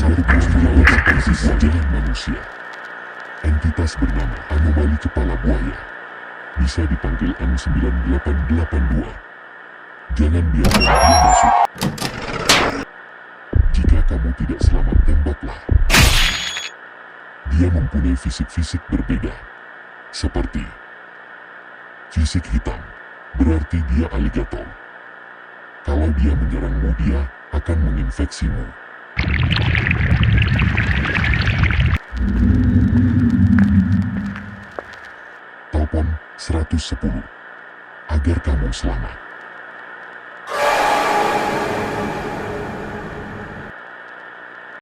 satu peristiwa seperti wajah manusia. Entitas bernama anomali kepala buaya, bisa dipanggil M9882. Jangan biarkan dia masuk. Jika kamu tidak selamat, tembaklah. Dia mempunyai fisik-fisik berbeda. Seperti fisik hitam, berarti dia aligator. Kalau dia menyerangmu, dia akan menginfeksimu. Telepon 110 agar kamu selamat.